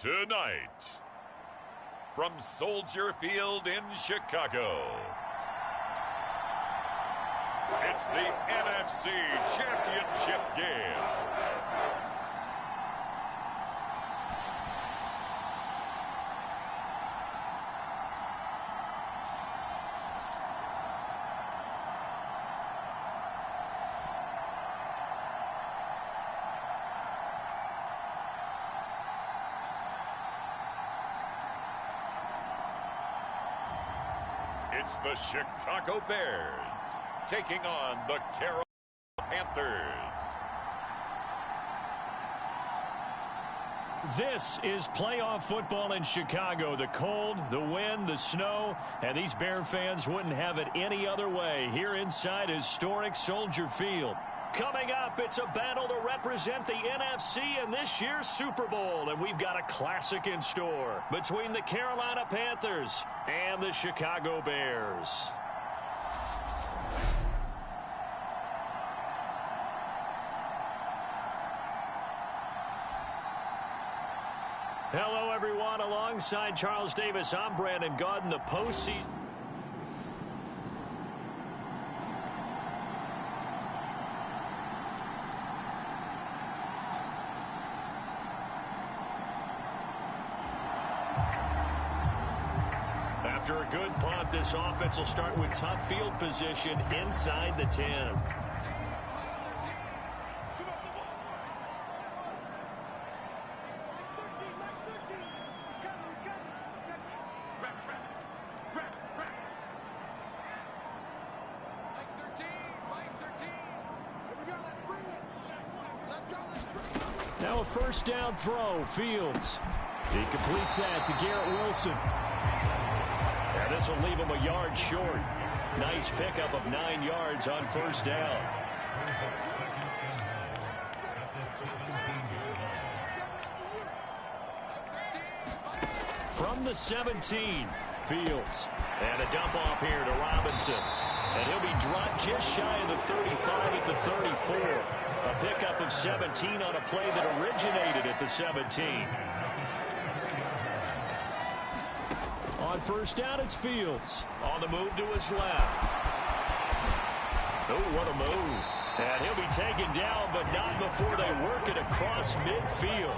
Tonight, from Soldier Field in Chicago, it's the NFC Championship game. It's the Chicago Bears taking on the Carolina Panthers. This is playoff football in Chicago. The cold, the wind, the snow, and these Bear fans wouldn't have it any other way here inside historic Soldier Field. Coming up, it's a battle to represent the NFC in this year's Super Bowl, and we've got a classic in store between the Carolina Panthers and the Chicago Bears. Hello, everyone. Alongside Charles Davis, I'm Brandon Gaudin. The postseason. After a good punt, this offense will start with tough field position inside the 10. Now a first down throw, Fields. He completes that to Garrett Wilson. And this will leave him a yard short. Nice pickup of 9 yards on first down. From the 17, Fields. And a dump off here to Robinson. And he'll be dropped just shy of the 35 at the 34. A pickup of 17 on a play that originated at the 17. On first down, it's Fields. On the move to his left. Oh, what a move. And he'll be taken down, but not before they work it across midfield.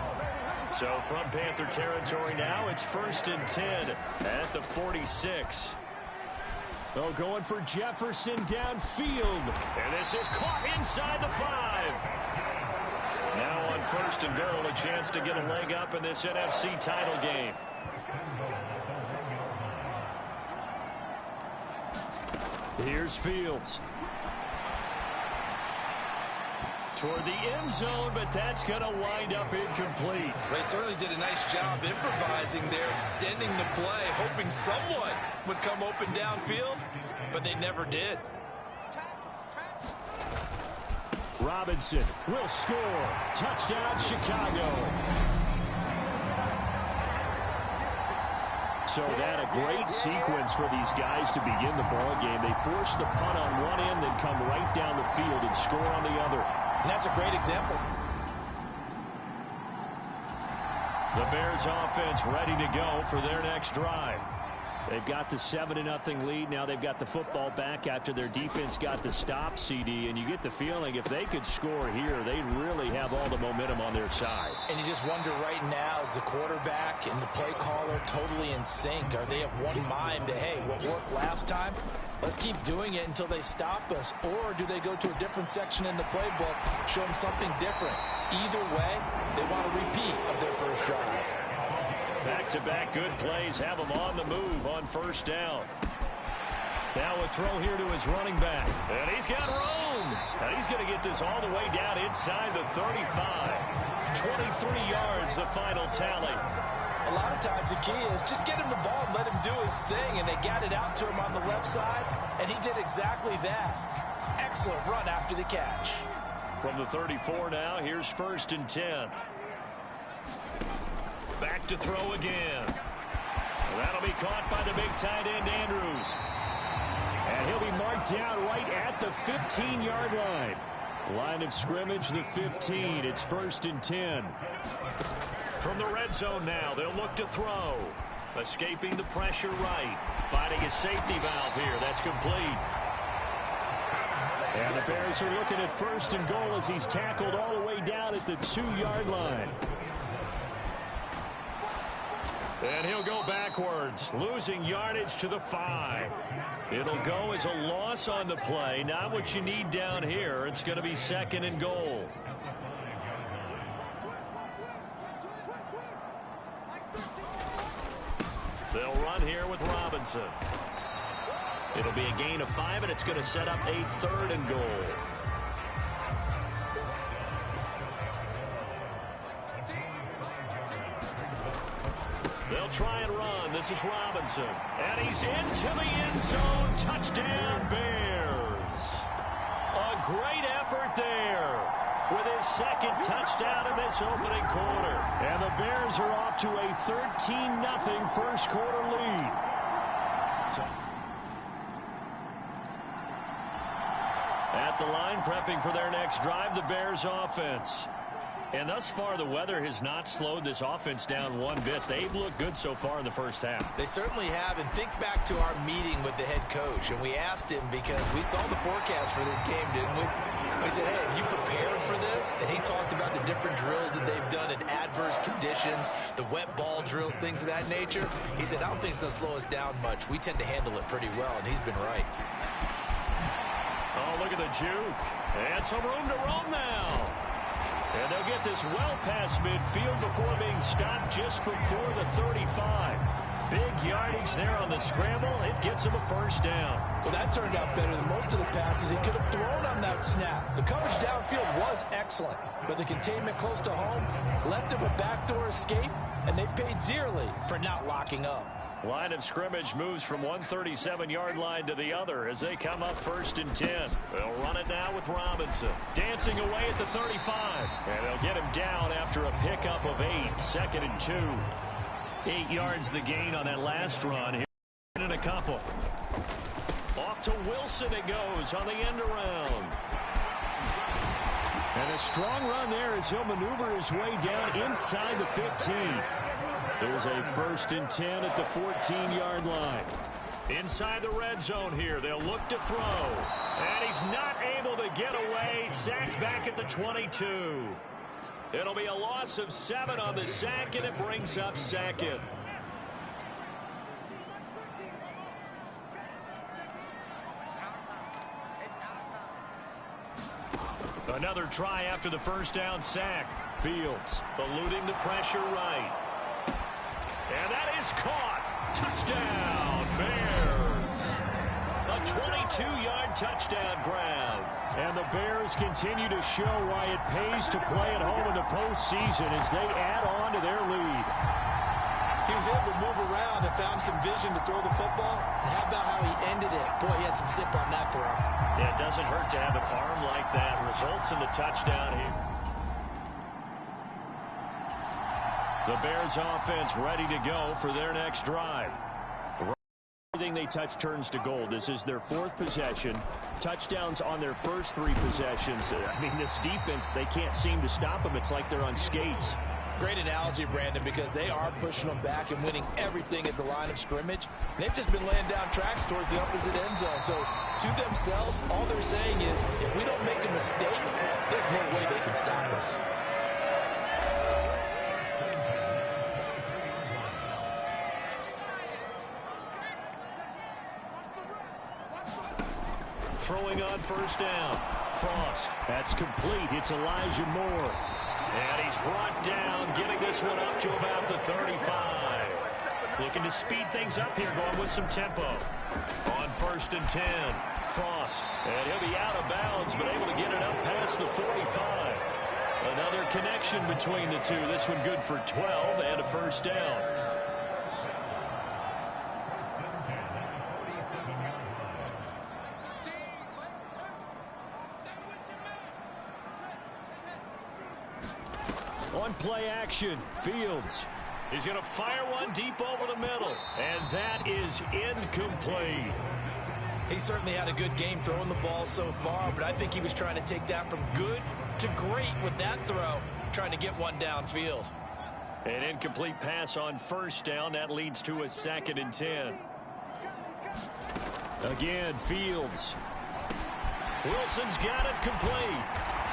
So from Panther territory now, it's 1st and 10 at the 46. Oh, going for Jefferson downfield. And this is caught inside the 5. Now on 1st and goal, a chance to get a leg up in this NFC title game. Here's Fields. Toward the end zone, but that's going to wind up incomplete. They certainly did a nice job improvising there, extending the play, hoping someone would come open downfield, but they never did. Robinson will score. Touchdown, Chicago. So that a great sequence for these guys to begin the ball game. They force the punt on one end, then come right down the field and score on the other. And that's a great example. The Bears offense ready to go for their next drive. They've got the 7-0 lead. Now they've got the football back after their defense got the stop, CD. And you get the feeling if they could score here, they'd really have all the momentum on their side. And you just wonder right now, is the quarterback and the play caller totally in sync? Are they of one mind that, hey, what worked last time? Let's keep doing it until they stop us. Or do they go to a different section in the playbook, show them something different? Either way, they want a repeat of their first drive. Back-to-back good plays have him on the move on first down. Now a throw here to his running back. And he's got room. And he's going to get this all the way down inside the 35. 23 yards, the final tally. A lot of times the key is just get him the ball and let him do his thing. And they got it out to him on the left side. And he did exactly that. Excellent run after the catch. From the 34 now, here's 1st and 10. Back to throw again. That'll be caught by the big tight end, Andrews. And he'll be marked down right at the 15-yard line. Line of scrimmage, the 15. It's 1st and 10. From the red zone now, they'll look to throw. Escaping the pressure right. Finding a safety valve here. That's complete. And the Bears are looking at 1st and goal as he's tackled all the way down at the 2-yard line. And he'll go backwards, losing yardage to the 5. It'll go as a loss on the play. Not what you need down here. It's going to be 2nd and goal. They'll run here with Robinson. It'll be a gain of 5, and it's going to set up a 3rd and goal. They'll try and run. This is Robinson. And he's into the end zone. Touchdown, Bears. A great effort there with his 2nd touchdown in this opening quarter. And the Bears are off to a 13-0 first quarter lead. At the line, prepping for their next drive, the Bears offense. And thus far, the weather has not slowed this offense down one bit. They've looked good so far in the first half. They certainly have. And think back to our meeting with the head coach. And we asked him because we saw the forecast for this game, didn't we? We said, hey, have you prepared for this? And he talked about the different drills that they've done in adverse conditions, the wet ball drills, things of that nature. He said, I don't think it's going to slow us down much. We tend to handle it pretty well, and he's been right. Oh, look at the juke. And some room to roam now. And they'll get this well past midfield before being stopped just before the 35. Big yardage there on the scramble. It gets him a 1st down. Well, that turned out better than most of the passes he could have thrown on that snap. The coverage downfield was excellent, but the containment close to home left him a backdoor escape, and they paid dearly for not locking up. Line of scrimmage moves from one 37-yard line to the other as they come up 1st and 10. They'll run it now with Robinson. Dancing away at the 35. And they'll get him down after a pickup of 8. 2nd and 2. 8 yards the gain on that last run. Here in a couple. Off to Wilson it goes on the end around. And a strong run there as he'll maneuver his way down inside the 15. There's a 1st and 10 at the 14-yard line. Inside the red zone here. They'll look to throw. And he's not able to get away. Sacked back at the 22. It'll be a loss of 7 on the sack, and it brings up 2nd. Another try after the 1st down sack. Fields eluding the pressure right. And that is caught. Touchdown, Bears. A 22-yard touchdown grab. And the Bears continue to show why it pays to play at home in the postseason as they add on to their lead. He was able to move around and found some vision to throw the football. And how about how he ended it? Boy, he had some zip on that throw. Yeah, it doesn't hurt to have an arm like that. Results in the touchdown here. The Bears offense ready to go for their next drive. Everything they touch turns to gold. This is their 4th possession. Touchdowns on their first 3 possessions. I mean, this defense, they can't seem to stop them. It's like they're on skates. Great analogy, Brandon, because they are pushing them back and winning everything at the line of scrimmage. And they've just been laying down tracks towards the opposite end zone. So to themselves, all they're saying is, if we don't make a mistake, there's no way they can stop us. Throwing on 1st down. Frost. That's complete. It's Elijah Moore. And he's brought down, getting this one up to about the 35. Looking to speed things up here, going with some tempo. On 1st and 10. Frost. And he'll be out of bounds, but able to get it up past the 45. Another connection between the two. This one good for 12 and a 1st down. On play action, Fields. He's going to fire one deep over the middle. And that is incomplete. He certainly had a good game throwing the ball so far, but I think he was trying to take that from good to great with that throw, trying to get one downfield. An incomplete pass on first down. That leads to a 2nd and 10. Again, Fields. Wilson's got it complete.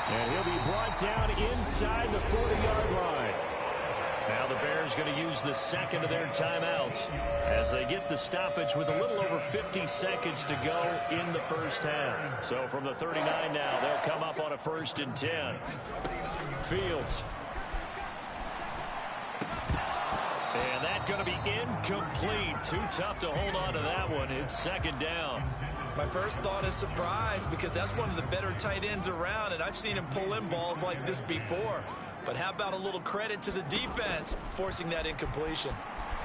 And he'll be brought down inside the 40-yard line. Now the Bears going to use the second of their timeouts as they get the stoppage with a little over 50 seconds to go in the first half. So from the 39 now, they'll come up on a 1st and 10. Fields. And that's going to be incomplete. Too tough to hold on to that one. It's 2nd down. My first thought is surprise because that's one of the better tight ends around, and I've seen him pull in balls like this before. But how about a little credit to the defense forcing that incompletion?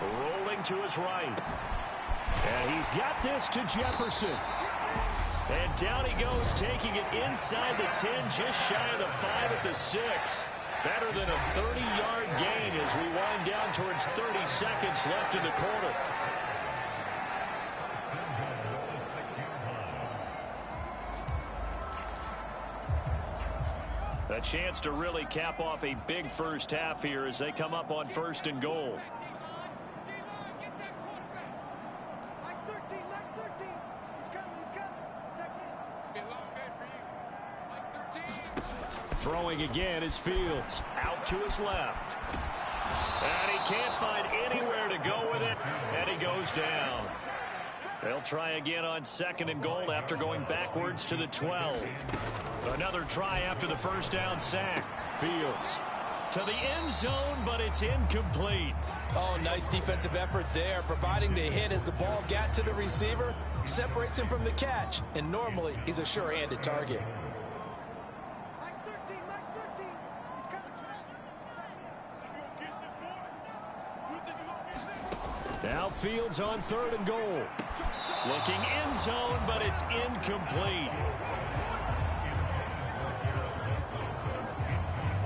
Rolling to his right. And he's got this to Jefferson. And down he goes, taking it inside the 10, just shy of the 5 at the 6. Better than a 30-yard gain as we wind down towards 30 seconds left in the quarter. A chance to really cap off a big first half here as they come up on 1st and goal. Throwing again is Fields. Out to his left. And he can't find anywhere to go with it, and he goes down. They'll try again on 2nd and goal after going backwards to the 12. Another try after the first down sack. Fields. To the end zone, but it's incomplete. Oh, nice defensive effort there, providing the hit as the ball got to the receiver, separates him from the catch, and normally he's a sure-handed target. Now Fields on 3rd and goal. Looking end zone, but it's incomplete.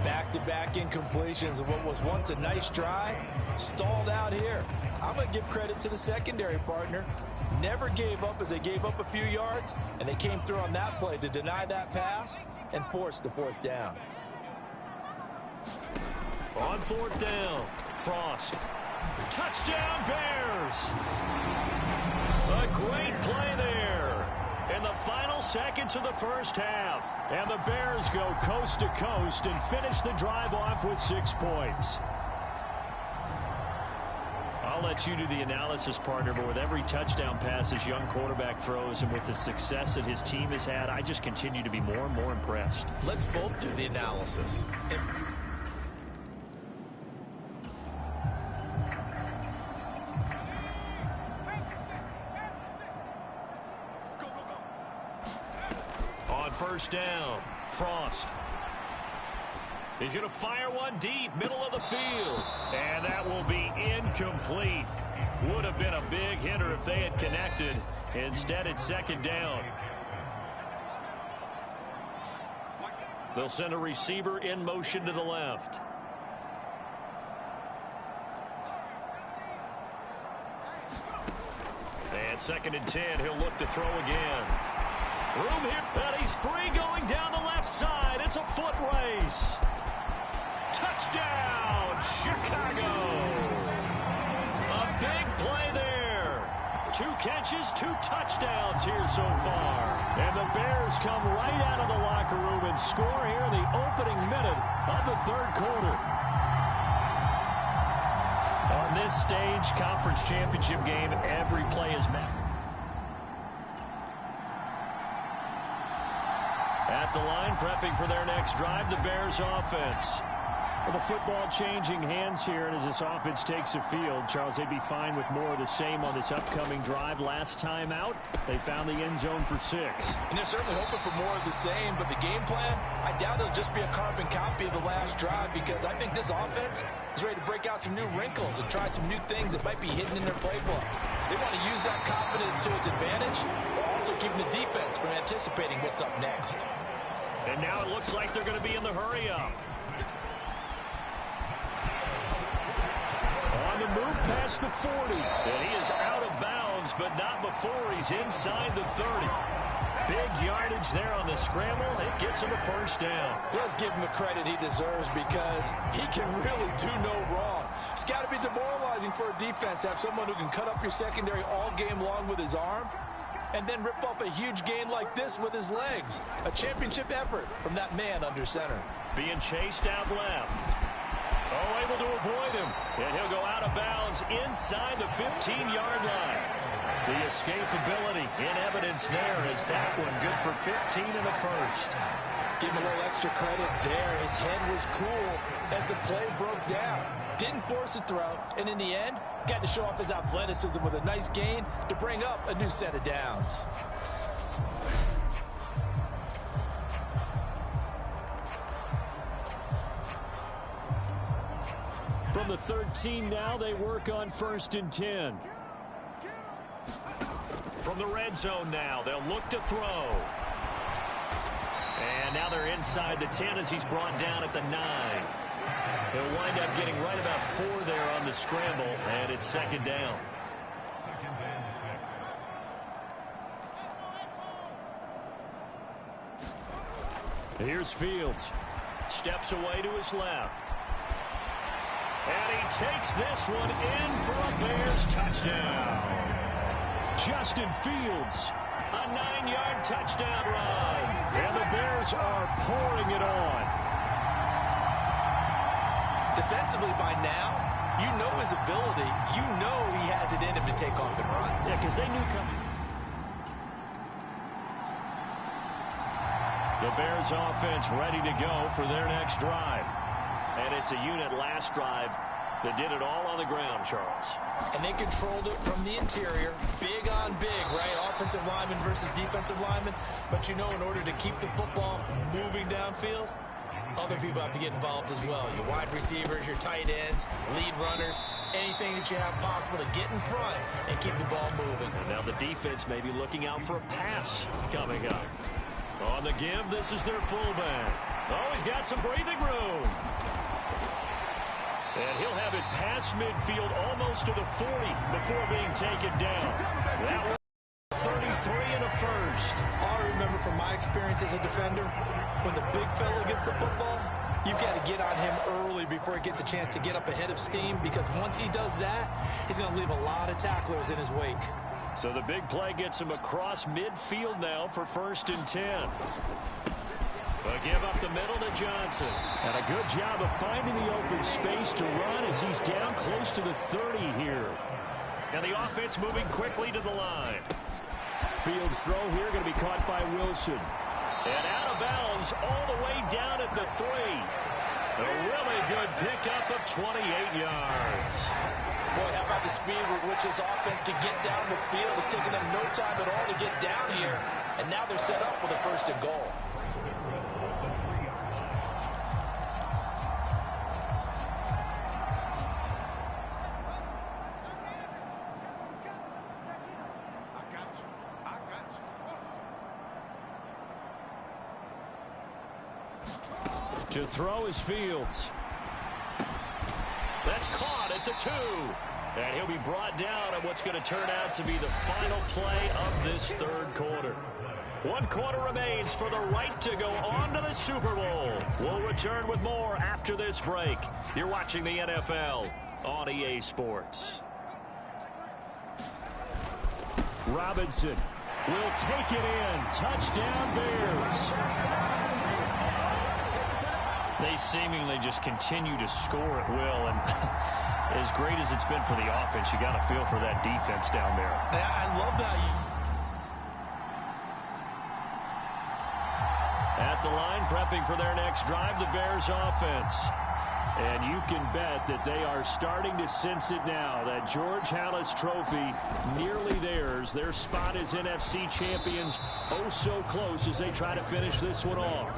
Back-to-back incompletions of what was once a nice drive, stalled out here. I'm going to give credit to the secondary partner. Never gave up as they gave up a few yards, and they came through on that play to deny that pass and force the 4th down. On 4th down, Frost. Touchdown, Bears! A great play there in the final seconds of the first half. And the Bears go coast to coast and finish the drive off with 6 points. I'll let you do the analysis, partner, but with every touchdown pass his young quarterback throws and with the success that his team has had, I just continue to be more and more impressed. Let's both do the analysis. On 1st down, Frost. He's going to fire one deep, middle of the field. And that will be incomplete. Would have been a big hitter if they had connected. Instead, it's 2nd down. They'll send a receiver in motion to the left. And 2nd and 10, he'll look to throw again. Room here, and he's free going down the left side. It's a foot race. Touchdown, Chicago. A big play there. 2 catches, 2 touchdowns here so far. And the Bears come right out of the locker room and score here in the opening minute of the 3rd quarter. On this stage, conference championship game, every play is met. At the line, prepping for their next drive, the Bears offense. Well, the football changing hands here, and as this offense takes the field, Charles, they'd be fine with more of the same on this upcoming drive. Last time out, they found the end zone for 6. And they're certainly hoping for more of the same, but the game plan, I doubt it'll just be a carbon copy of the last drive because I think this offense is ready to break out some new wrinkles and try some new things that might be hidden in their playbook. They want to use that confidence to its advantage, while also keeping the defense from anticipating what's up next. And now it looks like they're going to be in the hurry-up. On the move past the 40. And he is out of bounds, but not before he's inside the 30. Big yardage there on the scramble. It gets him a first down. Let's give him the credit he deserves because he can really do no wrong. It's got to be demoralizing for a defense to have someone who can cut up your secondary all game long with his arm and then rip off a huge gain like this with his legs. A championship effort from that man under center. Being chased out left. Oh, able to avoid him. And he'll go out of bounds inside the 15-yard line. The escapability in evidence there is that one good for 15 in the first. Give him a little extra credit there. His head was cool as the play broke down. Didn't force a throw, and in the end, got to show off his athleticism with a nice gain to bring up a new set of downs. From the 13 now, they work on 1st and 10. From the red zone now, they'll look to throw. And now they're inside the 10 as he's brought down at the 9. He'll wind up getting right about 4 there on the scramble, and it's 2nd down. Here's Fields. Steps away to his left. And he takes this one in for a Bears touchdown. Justin Fields. A 9-yard touchdown run. And the Bears are pouring it on. Defensively by now, you know his ability. You know he has it in him to take off and run. Yeah, because they knew coming. The Bears offense ready to go for their next drive. And it's a unit last drive that did it all on the ground, Charles. And they controlled it from the interior. Big on big, right? Offensive lineman versus defensive lineman. But you know, in order to keep the football moving downfield, other people have to get involved as well. Your wide receivers, your tight ends, lead runners, anything that you have possible to get in front and keep the ball moving. And now the defense may be looking out for a pass coming up. On the give, this is their fullback. Oh, he's got some breathing room. And he'll have it past midfield almost to the 40 before being taken down. That was 33 and a first. All I remember from my experience as a defender, when the big fella gets the football, you've got to get on him early before he gets a chance to get up ahead of steam, because once he does that, he's going to leave a lot of tacklers in his wake. So the big play gets him across midfield now for 1st and 10. A give up the middle to Johnson. And a good job of finding the open space to run as he's down close to the 30 here. And the offense moving quickly to the line. Fields' throw here going to be caught by Wilson. And out of bounds all the way down at the 3. A really good pickup of 28 yards. Boy, how about the speed with which this offense can get down the field? It's taken them no time at all to get down here. And now they're set up with a 1st and goal. To throw is Fields. That's caught at the 2. And he'll be brought down on what's going to turn out to be the final play of this 3rd quarter. 1 quarter remains for the right to go on to the Super Bowl. We'll return with more after this break. You're watching the NFL on EA Sports. Robinson will take it in. Touchdown Bears. They seemingly just continue to score at will, and as great as it's been for the offense, you got to feel for that defense down there. I love that. At the line, prepping for their next drive, the Bears offense. And you can bet that they are starting to sense it now. That George Halas trophy nearly theirs. Their spot as NFC champions oh so close as they try to finish this one off.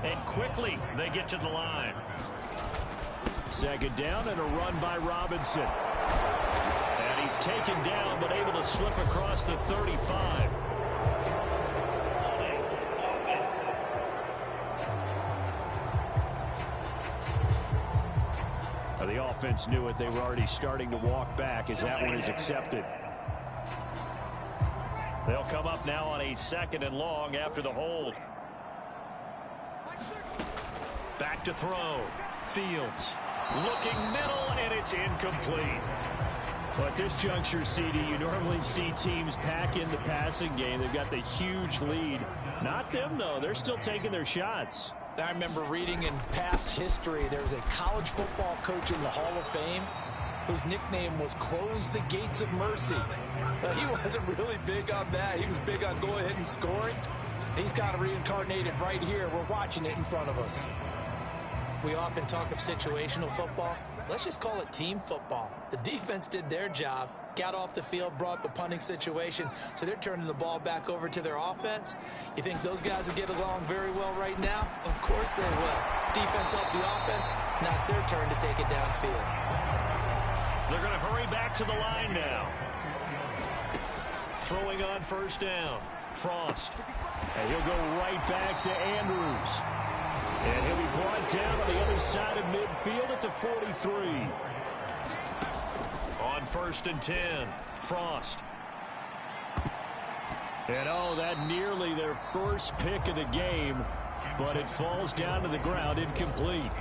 And quickly, they get to the line. 2nd down and a run by Robinson. And he's taken down, but able to slip across the 35. The offense knew it. They were already starting to walk back as that one is accepted. They'll come up now on a 2nd and long after the hold. Back to throw. Fields looking middle, and it's incomplete. But at this juncture, CD, you normally see teams pack in the passing game. They've got the huge lead. Not them, though. They're still taking their shots. I remember reading in past history, there was a college football coach in the Hall of Fame whose nickname was Close the Gates of Mercy. He wasn't really big on that. He was big on go ahead and scoring. He's got to reincarnate it right here. We're watching it in front of us. We often talk of situational football. Let's just call it team football. The defense did their job, got off the field, brought up a punting situation, so they're turning the ball back over to their offense. You think those guys will get along very well right now? Of course they will. Defense helped the offense. Now it's their turn to take it downfield. They're going to hurry back to the line now. Throwing on 1st down. Frost. And he'll go right back to Andrews. And he'll be brought down on the other side of midfield at the 43. On 1st and 10. Frost. And oh, that nearly their first pick of the game, but it falls down to the ground incomplete.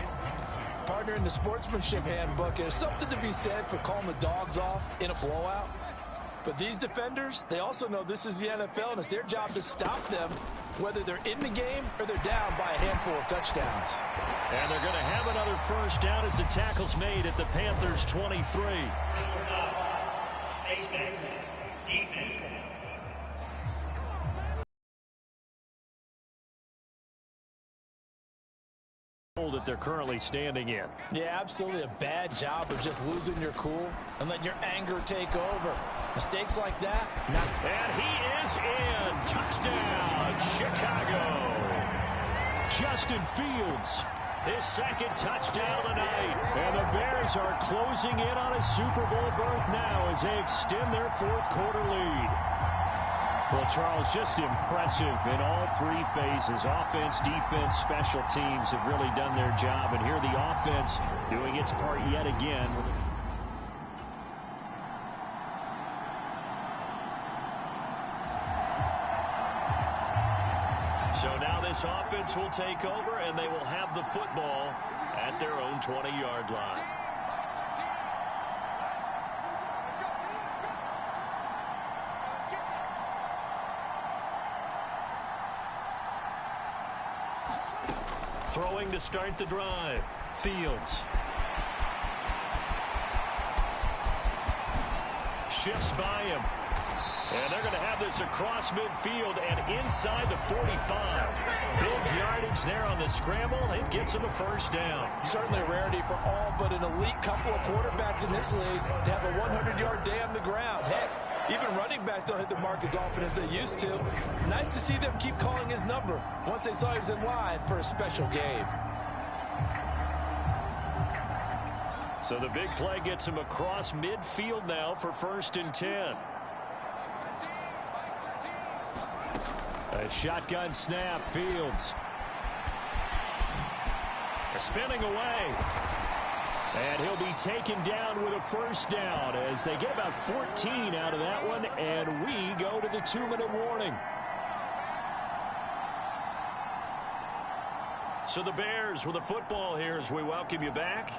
Partner, in the sportsmanship handbook, there's something to be said for calling the dogs off in a blowout. But these defenders, they also know this is the NFL, and it's their job to stop them, whether they're in the game or they're down by a handful of touchdowns. And they're going to have another 1st down as the tackle's made at the Panthers' 23. That they're currently standing in. Yeah, absolutely a bad job of just losing your cool and letting your anger take over. Mistakes like that. And he is in. Touchdown, Chicago. Justin Fields. His 2nd touchdown tonight. And the Bears are closing in on a Super Bowl berth now as they extend their 4th quarter lead. Well, Charles, just impressive in all 3 phases. Offense, defense, special teams have really done their job. And here the offense doing its part yet again. So now this offense will take over, and they will have the football at their own 20-yard line. Throwing to start the drive. Fields. Shifts by him. And they're going to have this across midfield and inside the 45. Big yardage there on the scramble. It gets him a 1st down. Certainly a rarity for all but an elite couple of quarterbacks in this league to have a 100-yard day on the ground. Heck, even running backs don't hit the mark as often as they used to. Nice to see them keep calling his number once they saw he was in line for a special game. So the big play gets him across midfield now for 1st and 10. A shotgun snap. Fields. Spinning away. And he'll be taken down with a 1st down as they get about 14 out of that one, and we go to the 2-minute warning. So the Bears with the football here as we welcome you back.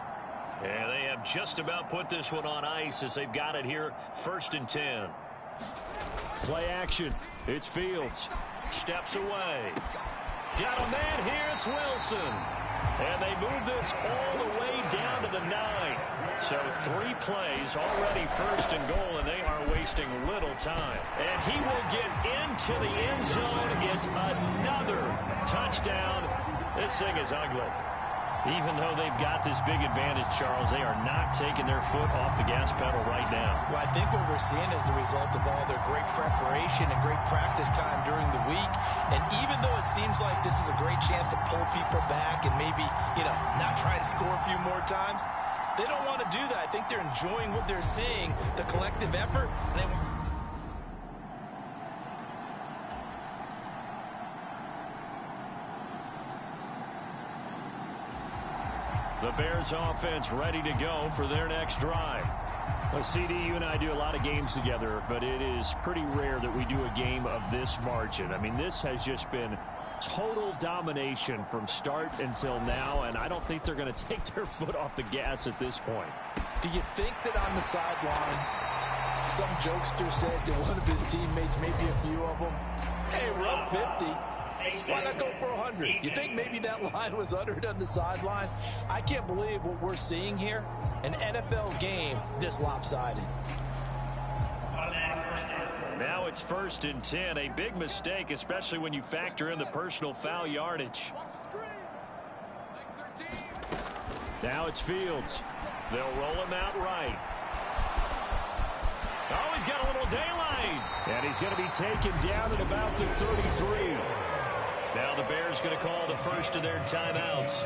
And they have just about put this one on ice as they've got it here, 1st and 10. Play action. It's Fields. Steps away. Got a man here. It's Wilson. And they move this all the way down to the 9. So 3 plays already 1st and goal, and they are wasting little time. And he will get into the end zone. It's another touchdown. This thing is ugly. Even though they've got this big advantage, Charles, they are not taking their foot off the gas pedal right now. Well, I think what we're seeing is the result of all their great preparation and great practice time during the week. And even though it seems like this is a great chance to pull people back and maybe, not try and score a few more times, they don't want to do that. I think they're enjoying what they're seeing, the collective effort. And the Bears offense ready to go for their next drive. Well, CD, you and I do a lot of games together, but it is pretty rare that we do a game of this margin. I mean, this has just been total domination from start until now, and I don't think they're going to take their foot off the gas at this point. Do you think that on the sideline, some jokester said to one of his teammates, maybe a few of them, hey, we're up 50. Why not go for 100? You think maybe that line was uttered on the sideline? I can't believe what we're seeing here. An NFL game this lopsided. Now it's 1st and 10. A big mistake, especially when you factor in the personal foul yardage. Now it's Fields. They'll roll him out right. Oh, he's got a little daylight. And he's going to be taken down at about the 33. Now the Bears going to call the first of their timeouts.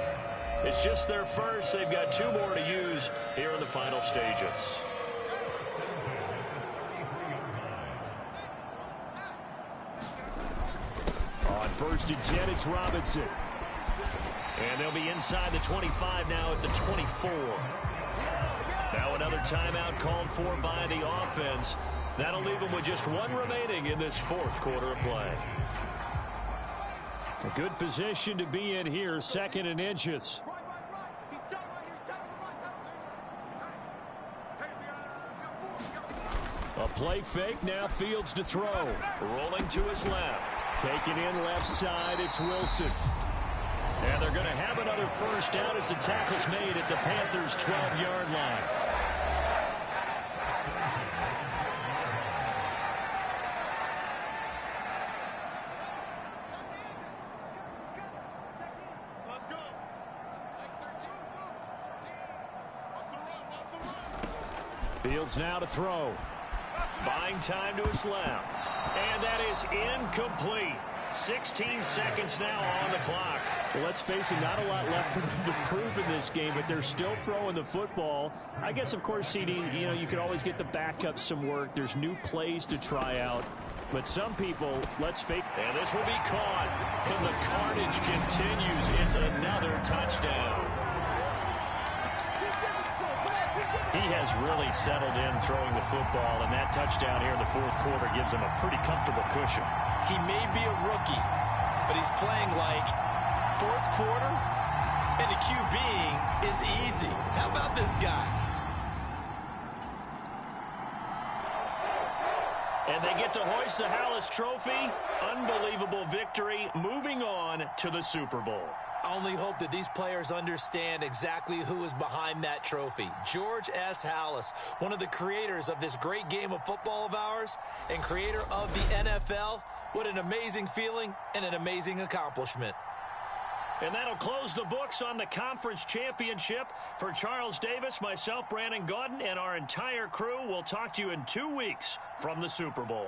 It's just their first. They've got 2 more to use here in the final stages. On 1st and 10, it's Robinson. And they'll be inside the 25 now at the 24. Now another timeout called for by the offense. That'll leave them with just 1 remaining in this 4th quarter of play. A good position to be in here, 2nd and inches. A play fake, now Fields to throw. Rolling to his left. Taken in left side, it's Wilson. And they're going to have another first down as the tackle's made at the Panthers' 12-yard line. Fields now to throw. Buying time to his left. And that is incomplete. 16 seconds now on the clock. Well, let's face it, not a lot left for them to prove in this game, but they're still throwing the football. I guess, of course, CD, you can always get the backup some work. There's new plays to try out. But some people, let's face it. And this will be caught. And the carnage continues. It's another touchdown. He has really settled in throwing the football, and that touchdown here in the 4th quarter gives him a pretty comfortable cushion. He may be a rookie, but he's playing like 4th quarter, and the QBing is easy. How about this guy? And they get to hoist the Hallis Trophy. Unbelievable victory, moving on to the Super Bowl. I only hope that these players understand exactly who is behind that trophy. George S. Hallis, one of the creators of this great game of football of ours and creator of the NFL. What an amazing feeling and an amazing accomplishment. And that'll close the books on the conference championship. For Charles Davis, myself, Brandon Gaudin, and our entire crew, we'll talk to you in 2 weeks from the Super Bowl.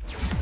Bye.